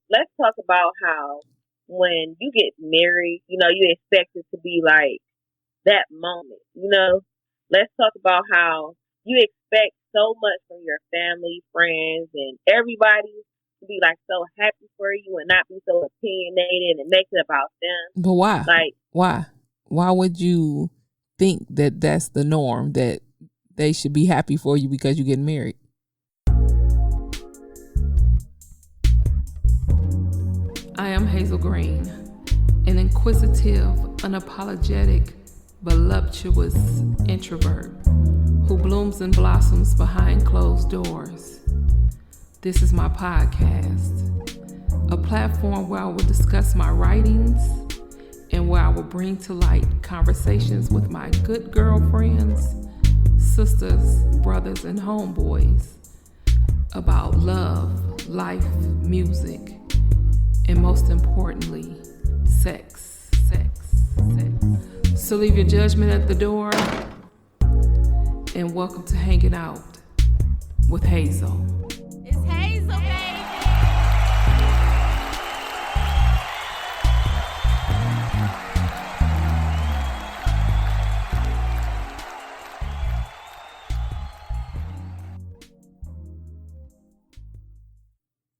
let's talk about how when you get married, you expect it to be like that moment. Let's talk about how you expect so much from your family, friends, and everybody to be like so happy for you and not be so opinionated and make it about them. But why? Like, why would you think that that's the norm, that they should be happy for you because you get married? I am Hayzel Green, an inquisitive, unapologetic, voluptuous introvert who blooms and blossoms behind closed doors. This is my podcast, a platform where I will discuss my writings and where I will bring to light conversations with my good girlfriends, sisters, brothers, and homeboys about love, life, music, and most importantly, sex. So leave your judgment at the door and welcome to Hanging Out with Hayzel. It's Hayzel, baby.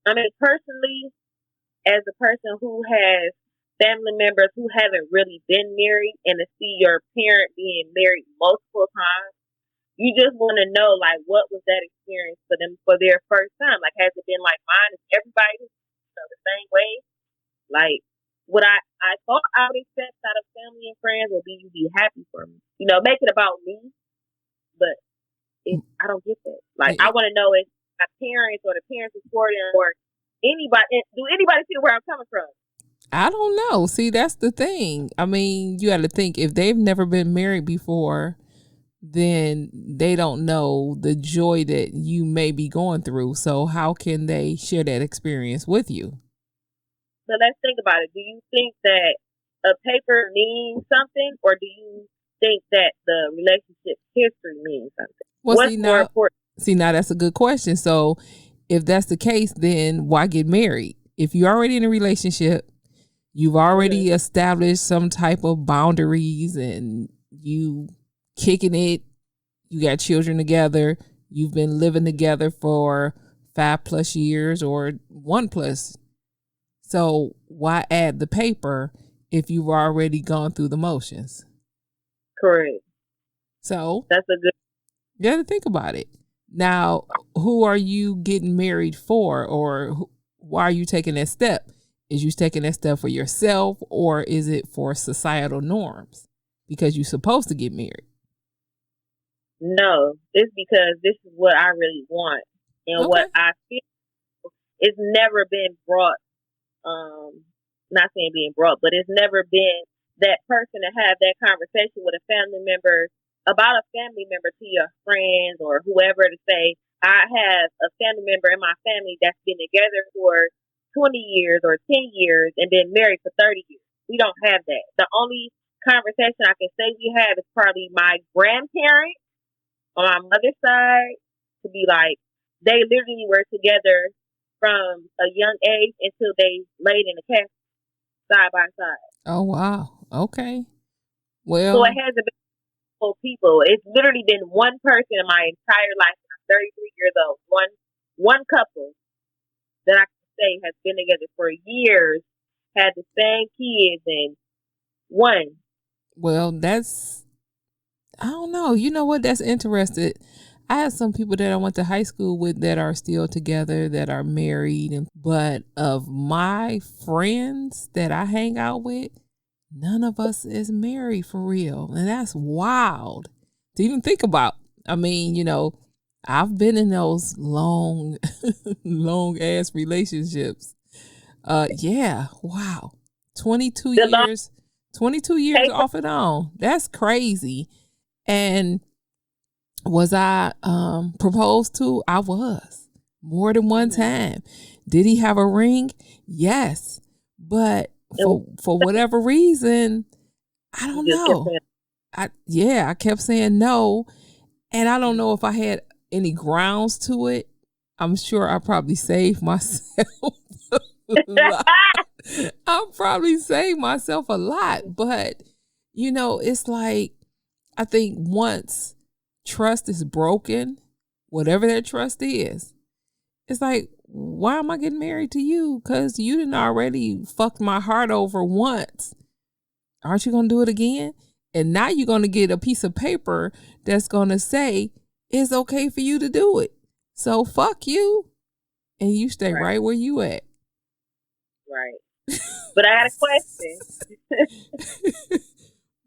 I mean, personally, as a person who has family members who haven't really been married, and to see your parent being married multiple times, you just want to know, like, what was that experience for them for their first time? Like, has it been like mine? Is everybody the same way? Like, what I thought I would expect out of family and friends would be you be happy for me. Make it about me. But I don't get that. Like, I want to know if my parents or the parents supporting or anybody, do anybody see where I'm coming from? I don't know. See, that's the thing. I mean, you got to think, if they've never been married before, then they don't know the joy that you may be going through. So how can they share that experience with you? So let's think about it. Do you think that a paper means something, or do you think that the relationship history means something? Well, What's more important? Now that's a good question. So if that's the case, then why get married? If you're already in a relationship, you've already established some type of boundaries and you kicking it, you got children together, you've been living together for 5+ years or 1+. So why add the paper if you've already gone through the motions? Correct. So that's a good. You got to think about it. Now, who are you getting married for, or why are you taking that step? Is you taking that step for yourself, or is it for societal norms because you're supposed to get married? No, it's because this is what I really want and what I feel. It's never been brought. Not saying being brought, but it's never been that person to have that conversation with a family member about a family member to your friends or whoever, to say, I have a family member in my family that's been together for 20 years or 10 years and been married for 30 years. We don't have that. The only conversation I can say we have is probably my grandparents on my mother's side, to be like, they literally were together from a young age until they laid in the casket side by side. Oh, wow. Okay. Well, so it hasn't been people. It's literally been one person in my entire life. I'm 33 years old. One couple that I can say has been together for years, had the same kids, and one. Well, I don't know. You know what? That's interesting. I have some people that I went to high school with that are still together, that are married. But of my friends that I hang out with, none of us is married for real. And that's wild to even think about. I mean, I've been in those long ass relationships. Yeah. Wow. 22 years off and on. That's crazy. And was I proposed to? I was, more than one time. Did he have a ring? Yes. But for whatever reason, I don't know. I kept saying no. And I don't know if I had any grounds to it. I'm sure I probably saved myself I'm probably saying myself a lot, but it's like, I think once trust is broken, whatever that trust is, it's like, why am I getting married to you? Because you didn't already fucked my heart over once. Aren't you going to do it again? And now you're going to get a piece of paper that's going to say it's okay for you to do it. So fuck you. And you stay right where you at. Right. But I got a question.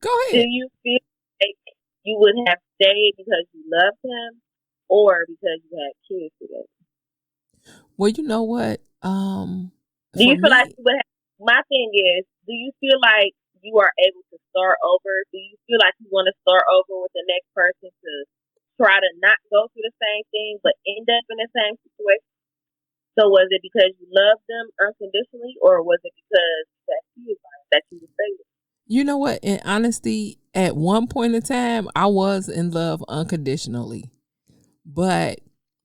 Go ahead. Do you feel like you would have stayed because you loved him or because you had kids together? Well, you know what? Do you feel like you would have, my thing is, do you feel like you are able to start over? Do you feel like you want to start over with the next person to try to not go through the same thing but end up in the same situation? So was it because you loved them unconditionally, or was it because that you would say it? You know what? In honesty, at one point in time, I was in love unconditionally. But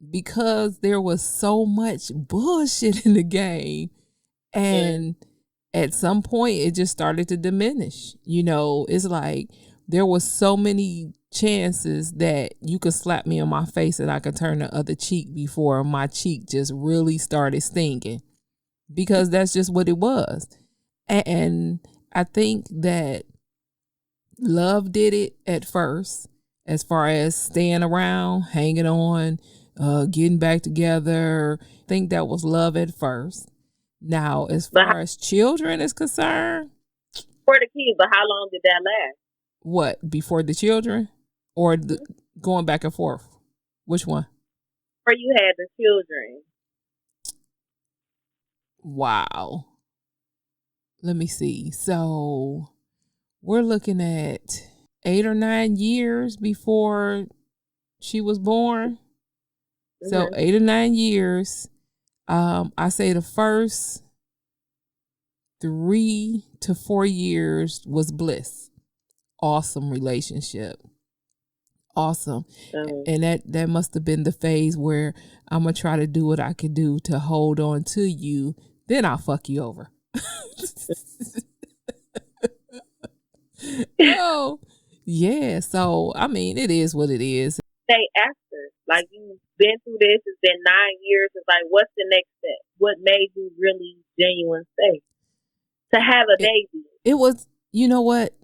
because there was so much bullshit in the game, and at some point it just started to diminish. It's like there was so many chances that you could slap me on my face and I could turn the other cheek before my cheek just really started stinging, because that's just what it was. And I think that love did it at first, as far as staying around, hanging on, getting back together. I think that was love at first. Now, as far as children is concerned, for the kids, but how long did that last? What, before the children, or going back and forth? Which one? Where you had the children. Wow. Let me see. So we're looking at 8 or 9 years before she was born. Mm-hmm. So 8 or 9 years. I say the first 3 to 4 years was bliss. Awesome relationship. Awesome. And that must have been the phase where I'm going to try to do what I can do to hold on to you. Then I'll fuck you over. Oh, yeah. So, I mean, it is what it is. Stay after. Like, you've been through this. It's been 9 years. It's like, what's the next step? What made you really genuine stay? To have a baby. It was, you know what?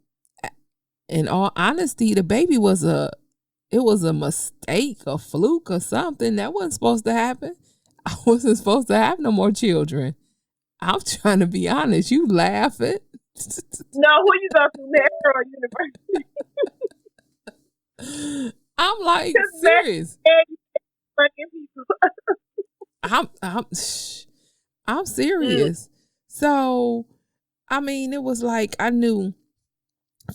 In all honesty, the baby was a mistake, a fluke or something. That wasn't supposed to happen. I wasn't supposed to have no more children. I'm trying to be honest. You laughing. No, who you go to, Metro or University? I'm like, serious. I'm serious. So, I mean, it was like, I knew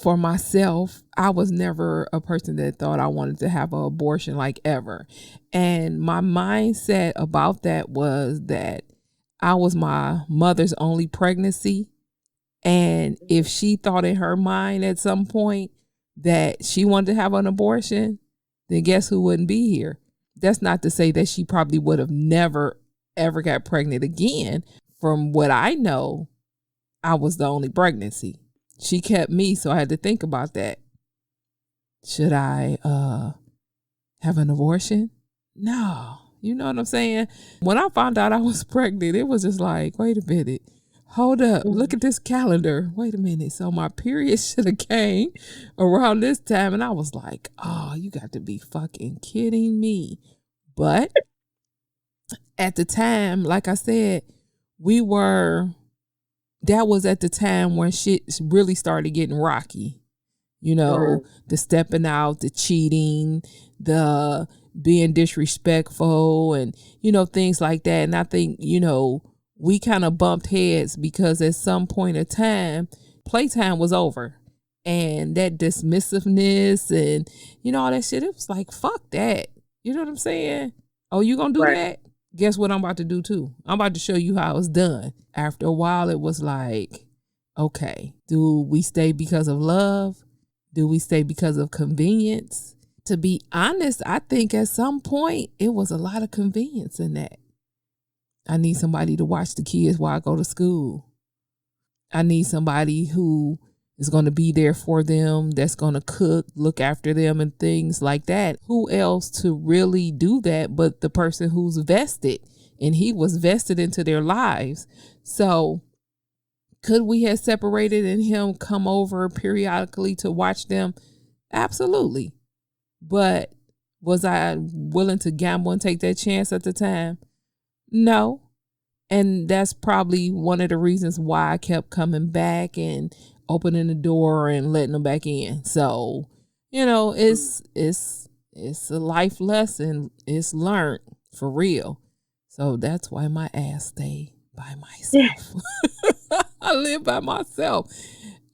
for myself, I was never a person that thought I wanted to have an abortion, like, ever. And my mindset about that was that I was my mother's only pregnancy. And if she thought in her mind at some point that she wanted to have an abortion, then guess who wouldn't be here? That's not to say that she probably would have never, ever got pregnant again. From what I know, I was the only pregnancy. She kept me, so I had to think about that. Should I have an abortion? No. You know what I'm saying? When I found out I was pregnant, it was just like, wait a minute. Hold up. Look at this calendar. Wait a minute. So my period should have came around this time. And I was like, oh, you got to be fucking kidding me. But at the time, like I said, that was at the time when shit really started getting rocky. The stepping out, the cheating, the being disrespectful, and, things like that. And I think, we kind of bumped heads because at some point in time, playtime was over. And that dismissiveness and, all that shit, it was like, fuck that. You know what I'm saying? Oh, you gonna do that? Guess what I'm about to do too? I'm about to show you how it's done. After a while, it was like, okay, do we stay because of love? Do we stay because of convenience? To be honest, I think at some point, it was a lot of convenience in that. I need somebody to watch the kids while I go to school. I need somebody who is going to be there for them, that's going to cook, look after them and things like that. Who else to really do that but the person who's vested? And he was vested into their lives. So could we have separated and him come over periodically to watch them? Absolutely. But was I willing to gamble and take that chance at the time? No. And that's probably one of the reasons why I kept coming back and opening the door and letting them back in. So, it's a life lesson. It's learned for real. So that's why my ass stay by myself. I live by myself.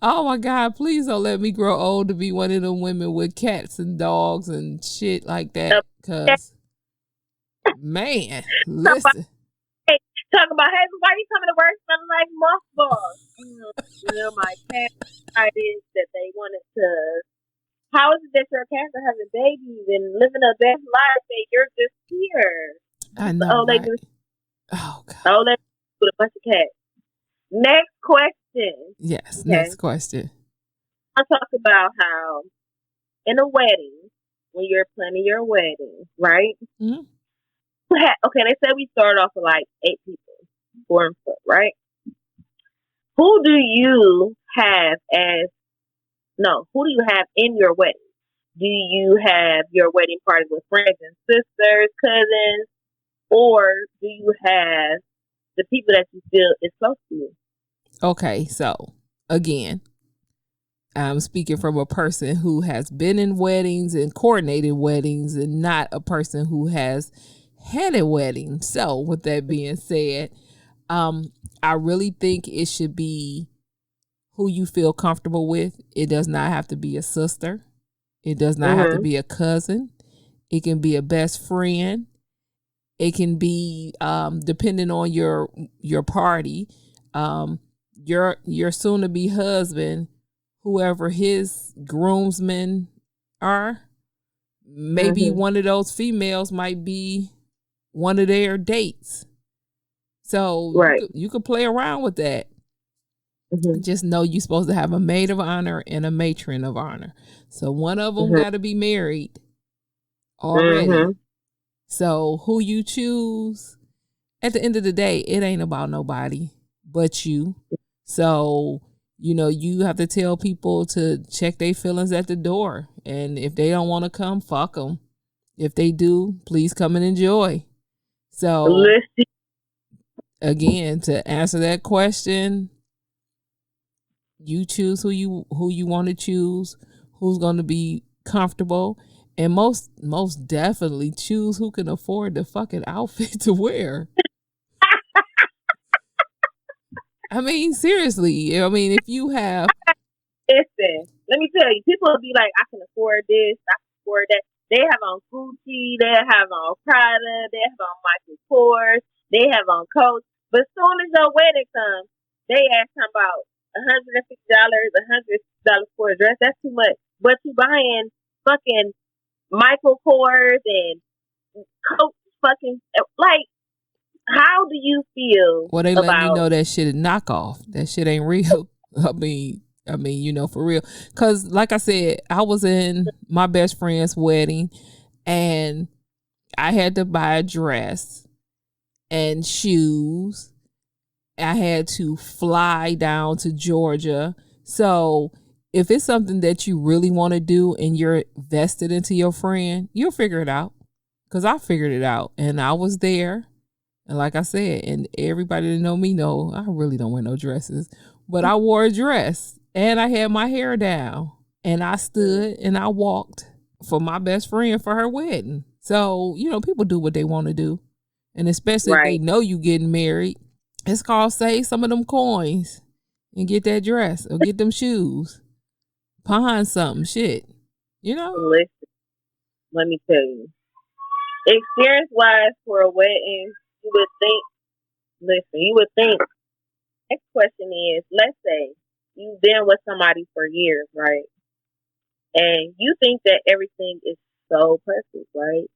Oh my God, please don't let me grow old to be one of them women with cats and dogs and shit like that. Cause man, listen. Talk about, hey, why you coming to work smelling like mothballs? My cat decided that they wanted to. How is it that your cats are having babies and living a best life and you're just here? I know, they right? do. Oh God. Oh, they with a bunch of cats. Next question. Yes, okay. Next question. I talk about how in a wedding, when you're planning your wedding, right? Mm-hmm. Okay, they said we start off with like 8 people, 4 and 4, right? Who do you have in your wedding? Do you have your wedding party with friends and sisters, cousins, or do you have the people that you feel is close to you? Okay, so again, I'm speaking from a person who has been in weddings and coordinated weddings and not a person who has had a wedding. So with that being said, I really think it should be who you feel comfortable with. It does not have to be a sister. It does not have to be a cousin. It can be a best friend. It can be, depending on your party, your soon to be husband, whoever his groomsmen are, maybe one of those females might be one of their dates. So right. you could play around with that. Just know you're supposed to have a maid of honor and a matron of honor. So one of them got to be married already. So who you choose, at the end of the day, it ain't about nobody but you. So, you have to tell people to check their feelings at the door. And if they don't want to come, fuck them. If they do, please come and enjoy. So, again, to answer that question, you choose who you want to choose, who's going to be comfortable, and most definitely choose who can afford the fucking outfit to wear. I mean, seriously. I mean, if you have... Listen, let me tell you, people will be like, I can afford this, I can afford that. They have on Gucci, they have on Prada, they have on Michael Kors, they have on Coach. But as soon as your wedding comes, they ask them about $150, $100 for a dress. That's too much. But you buying fucking Michael Kors and Coach fucking, like, how do you feel? Well, they letting you know that shit is knockoff. That shit ain't real. I mean, for real. Because, like I said, I was in my best friend's wedding, and I had to buy a dress and shoes. I had to fly down to Georgia. So, if it's something that you really want to do and you're vested into your friend, you'll figure it out. Because I figured it out, and I was there. And like I said, and everybody that know me know I really don't wear no dresses. But I wore a dress and I had my hair down and I stood and I walked for my best friend for her wedding. So, people do what they want to do. And especially if they know you getting married, it's called save some of them coins and get that dress or get them shoes. Pawn something, shit. Listen, let me tell you. Experience-wise for a wedding, you would think, next question is, let's say you've been with somebody for years, right? And you think that everything is so perfect, right?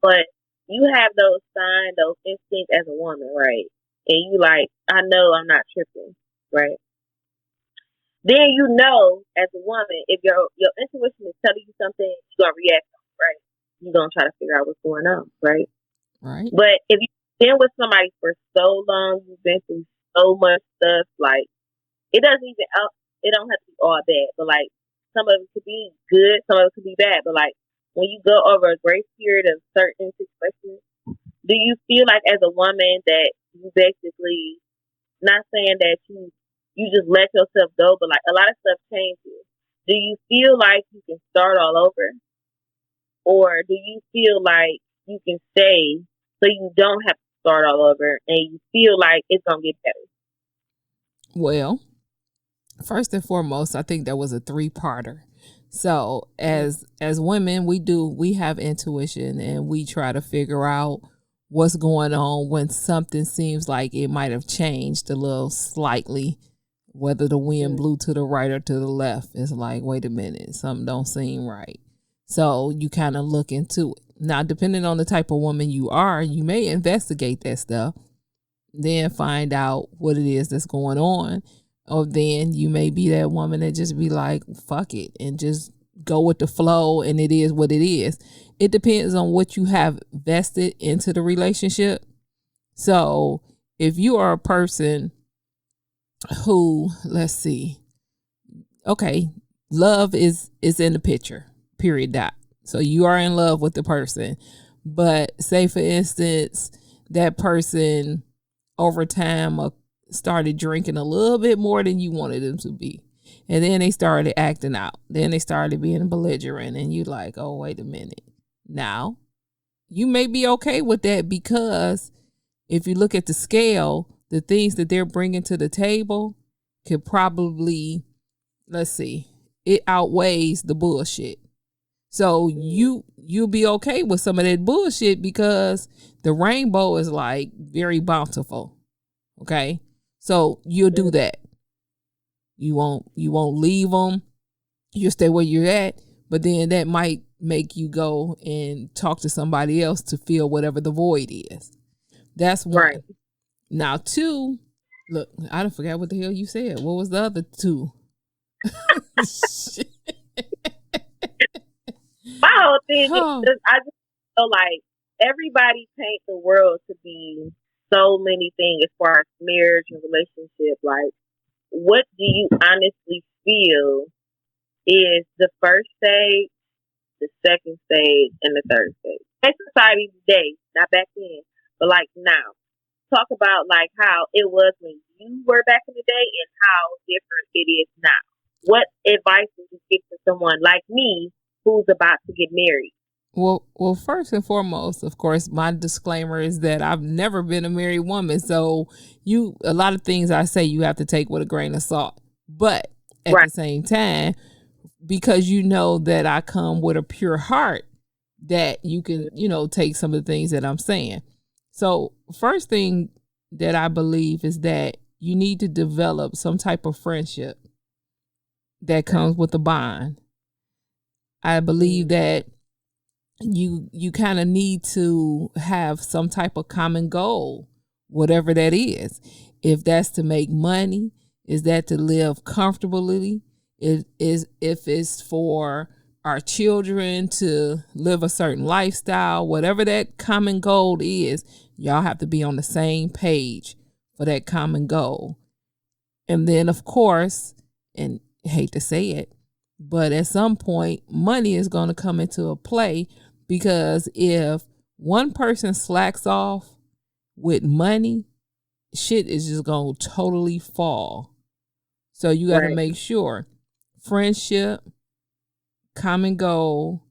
But you have those signs, those instincts as a woman, right? And you like, I know I'm not tripping, right? Then you know, as a woman, if your intuition is telling you something, you're gonna react, right? You're gonna try to figure out what's going on, right? Right. But if you've been with somebody for so long, you've been through so much stuff, like it doesn't even it don't have to be all bad, but like some of it could be good, some of it could be bad. But like when you go over a grace period of certain situations, do you feel like as a woman that you basically, not saying that you just let yourself go, but like a lot of stuff changes. Do you feel like you can start all over, or do you feel like you can stay so you don't have to start all over, and you feel like it's gonna get better? Well, first and foremost, I think that was a 3-parter. So as women, we have intuition, and we try to figure out what's going on when something seems like it might have changed a little slightly, whether the wind blew to the right or to the left. It's like, wait a minute, something don't seem right. So you kind of look into it. Now, depending on the type of woman you are, you may investigate that stuff, then find out what it is that's going on. Or then you may be that woman that just be like, fuck it, and just go with the flow, and it is what it is. It depends on what you have vested into the relationship. So if you are a person who, let's see, okay, love is in the picture, period, dot. So you are in love with the person, but say for instance that person over time started drinking a little bit more than you wanted them to be, and then they started acting out, then they started being belligerent, and you like, oh, wait a minute. Now you may be okay with that, because if you look at the scale, the things that they're bringing to the table could probably, let's see, it outweighs the bullshit. So you'll be okay with some of that bullshit, because the rainbow is like very bountiful. Okay, so you'll do that. You won't leave them. You'll stay where you're at, but then that might make you go and talk to somebody else to fill whatever the void is. That's one. Right. Now 2, look, I don't forget what the hell you said. What was the other 2? My whole thing is, I just feel like everybody paints the world to be so many things as far as marriage and relationship. Like, what do you honestly feel is the first stage, the second stage, and the third stage? In society today, not back then, but like now. Talk about like how it was when you were back in the day and how different it is now. What advice would you give to someone like me who's about to get married? Well, first and foremost, of course, my disclaimer is that I've never been a married woman. So a lot of things I say you have to take with a grain of salt. But at the same time, because you know that I come with a pure heart, that you can, take some of the things that I'm saying. So first thing that I believe is that you need to develop some type of friendship that comes with a bond. I believe that you kind of need to have some type of common goal, whatever that is. If that's to make money, is that to live comfortably? If it's for our children to live a certain lifestyle, whatever that common goal is, y'all have to be on the same page for that common goal. And then, of course, and I hate to say it, but at some point, money is going to come into a play, because if one person slacks off with money, shit is just going to totally fall. So you got to make sure friendship, common goal,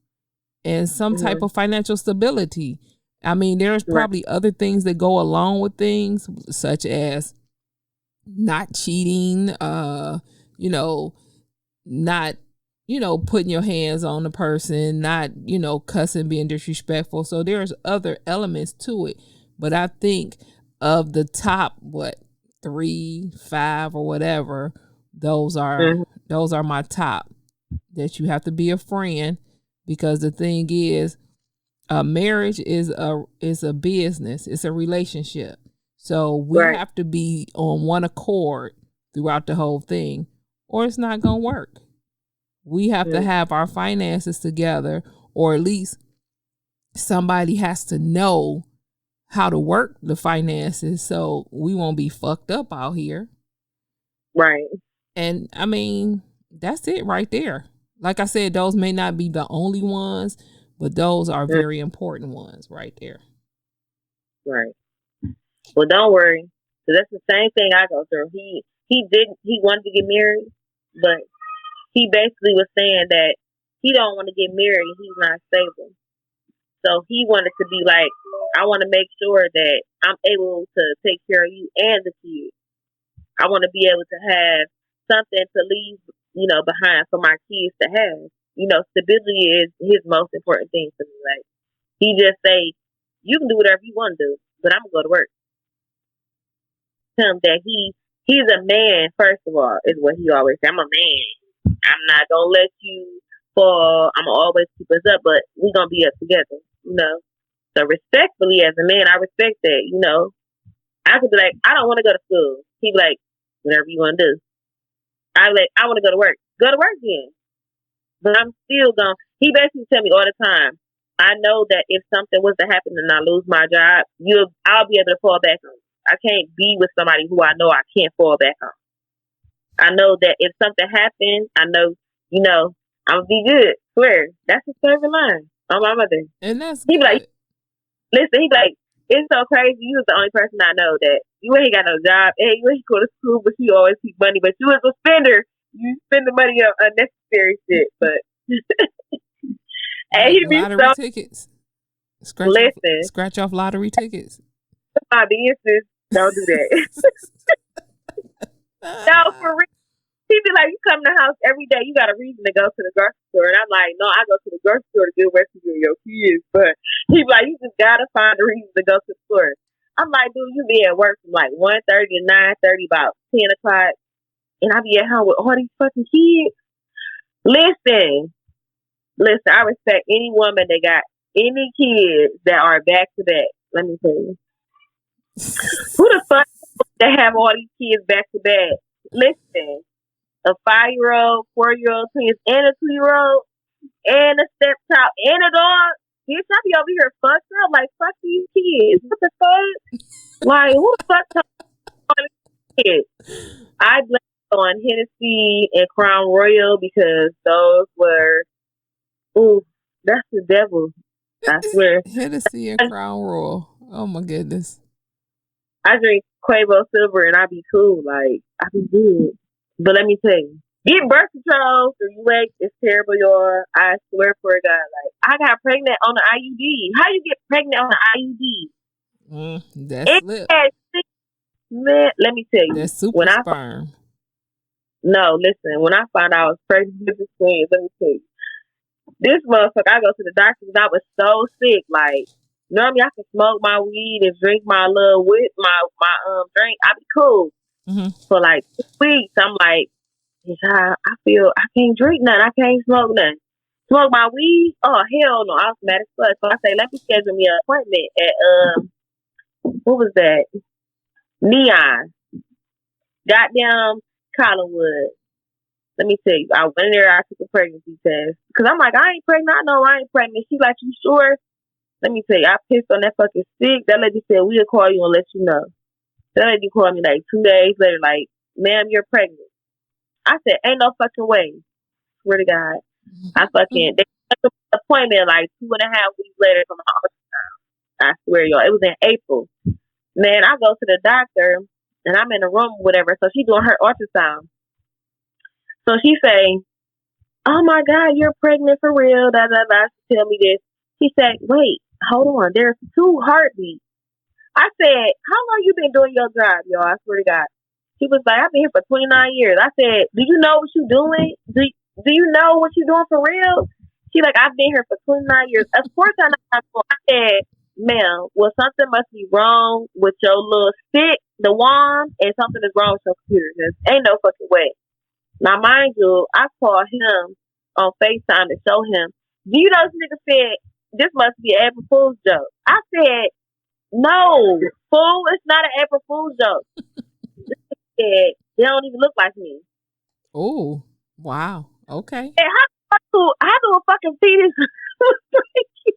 and some type of financial stability. I mean, there's probably other things that go along with things, such as not cheating, not, putting your hands on the person, not, cussing, being disrespectful. So there's other elements to it. But I think of the top, 3, 5 or whatever, those are my top. That you have to be a friend, because the thing is, A marriage is a business. It's a relationship. So we have to be on one accord throughout the whole thing, or it's not gonna work. We have to have our finances together, or at least somebody has to know how to work the finances so we won't be fucked up out here. Right. And I mean, that's it right there. Like I said, those may not be the only ones, but those are very important ones right there. Right. Well, don't worry, because that's the same thing I go through. He wanted to get married, but he basically was saying that he don't want to get married. He's not stable. So he wanted to be like, I want to make sure that I'm able to take care of you and the kids. I want to be able to have something to leave, behind for my kids to have. Stability is his most important thing to me. Like, he just say, you can do whatever you want to do, but I'm gonna go to work. Tell him that he's a man, first of all, is what he always say. I'm a man. I'm not gonna let you fall. I'm gonna always keep us up, but we're gonna be up together. So respectfully, as a man, I respect that. I could be like, I don't want to go to school. He'd be like, whatever you want to do. I want to go to work. Go to work then. But I'm still going. He basically tell me all the time, I know that if something was to happen and I lose my job, I'll be able to fall back on. I can't be with somebody who I know I can't fall back on. I know that if something happens, I know, I'm gonna be good. Swear. That's his favorite line on my mother. And that's he be like, listen, he be like, it's so crazy. You was the only person I know that you ain't got no job. Hey, you ain't go to school, but you always keep money. But you was a spender. You spend the money on unnecessary shit. But and he be lottery tickets. Scratch off lottery tickets. My business. Don't do that. No, for real. He be like, you come to the house every day. You got a reason to go to the grocery store. And I'm like, no, I go to the grocery store to get recipes for your kids. But he be like, you just got to find a reason to go to the store. I'm like, dude, you be at work from like 1:30 to 9:30, about 10 o'clock. And I be at home with all these fucking kids. Listen, I respect any woman that got any kids that are back to back. Let me tell you. Who the fuck that have all these kids back to back? Listen. A 5-year-old, 4-year-old twins, and a 2-year-old, and a stepchild, and a dog. Bitch, I be over here fucked up. Like, fuck these kids. What the fuck? Like, who the fuck talking kids? I blame it on Hennessy and Crown Royal because those were, that's the devil. I swear. Hennessy and Crown Royal. Oh my goodness. I drink Quavo Silver and I be cool. Like, I be good. But let me tell you, getting birth control through UX is terrible, y'all. I swear for God. Like, I got pregnant on the IUD. How you get pregnant on the IUD? That's lit. Man, let me tell you. That's super sperm. No, listen. When I found out I was pregnant with the twins, let me tell you. This motherfucker, I go to the doctor because I was so sick. Like, normally I can smoke my weed and drink my little whip, my drink. I be cool. For like 2 weeks, I'm like, I feel I can't drink nothing. I can't smoke nothing. Smoke my weed? Oh, hell no. I was mad as fuck. So I say, let me schedule me an appointment at, what was that? Neon. Goddamn Collinwood. Let me tell you, I went in there, I took a pregnancy test. Because I'm like, I ain't pregnant. I know I ain't pregnant. She's like, you sure? Let me tell you, I pissed on that fucking stick. That lady said, we'll call you and let you know. That lady called me like 2 days later, like, ma'am, you're pregnant. I said, ain't no fucking way. Swear to God. They took an appointment like 2.5 weeks later from the ultrasound. I swear, y'all. It was in April. Man, I go to the doctor and I'm in a room or whatever. So she's doing her ultrasound. So she say, oh my God, you're pregnant for real. Da, da, da. She tell me this. She said, wait, hold on. There's 2 heartbeats. I said, how long you been doing your job, y'all? I swear to God. She was like, I've been here for 29 years. I said, do you know what you're doing? Do you know what you're doing for real? She like, I've been here for 29 years. Of course I know. I said, ma'am, well, something must be wrong with your little stick, the wand, and something is wrong with your computer. There ain't no fucking way. Now, mind you, I called him on FaceTime to show him. Do you know this nigga said, this must be an April Fool's joke. I said, no, fool, it's not an April Fool's joke. Said, they don't even look like me. Oh, wow. Okay. And how do a fucking fetus look like you?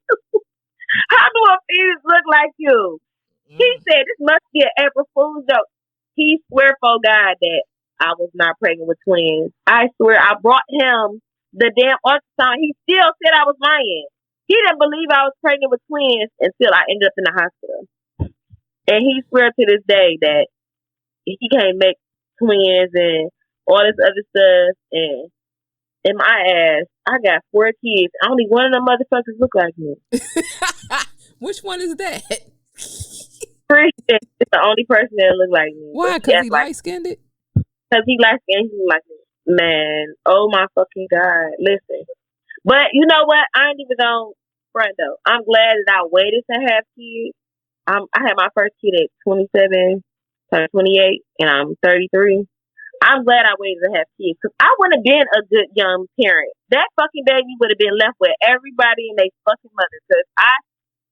How do a fetus look like you? He said, this must be an April Fool's joke. He swear for God that I was not pregnant with twins. I swear I brought him the damn ultrasound. He still said I was lying. He didn't believe I was pregnant with twins until I ended up in the hospital. And he swear to this day that he can't make twins and all this other stuff. And in my ass, I got 4 kids. Only one of them motherfuckers look like me. Which one is that? Christian is the only person that look like me. Why? Because he light-skinned it? Because he light-skinned, he look like me. Man, oh my fucking God. Listen. But you know what? I ain't even gonna front though. I'm glad that I waited to have kids. I had my first kid at 27, 28, and I'm 33. I'm glad I waited to have kids because I wouldn't have been a good young parent. That fucking baby would have been left with everybody and they fucking mother.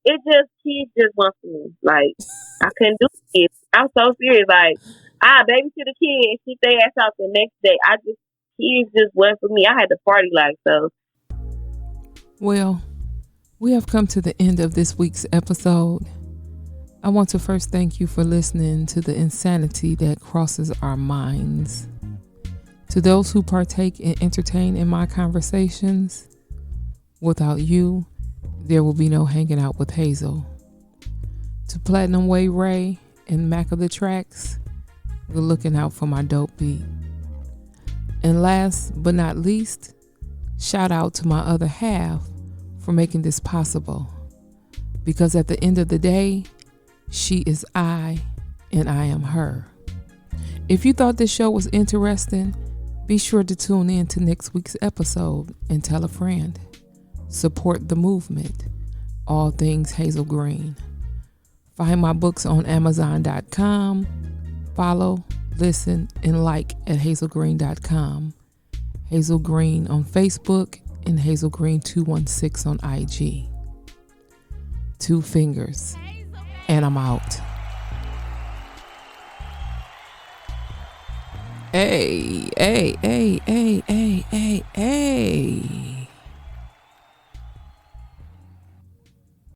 Because kids just weren't for me. Like, I couldn't do kids. I'm so serious. Like, I babysit a kid and keep their ass out the next day. Kids just weren't for me. I had to party like so. Well, we have come to the end of this week's episode. I want to first thank you for listening to the insanity that crosses our minds. To those who partake and entertain in my conversations, without you, there will be no hanging out with Hayzel. To Platinum Way Ray and Mac of the Tracks, we're looking out for my dope beat. And last but not least, shout out to my other half for making this possible. Because at the end of the day, she is I and I am her. If you thought this show was interesting, be sure to tune in to next week's episode and tell a friend. Support the movement. All things Hayzel Green. Find my books on Amazon.com. Follow, listen, and like at hazelgreen.com. Hayzel Green on Facebook and Hayzel Green 216 on IG. 2 fingers. And I'm out. Hey, hey, hey, hey, hey, hey, hey.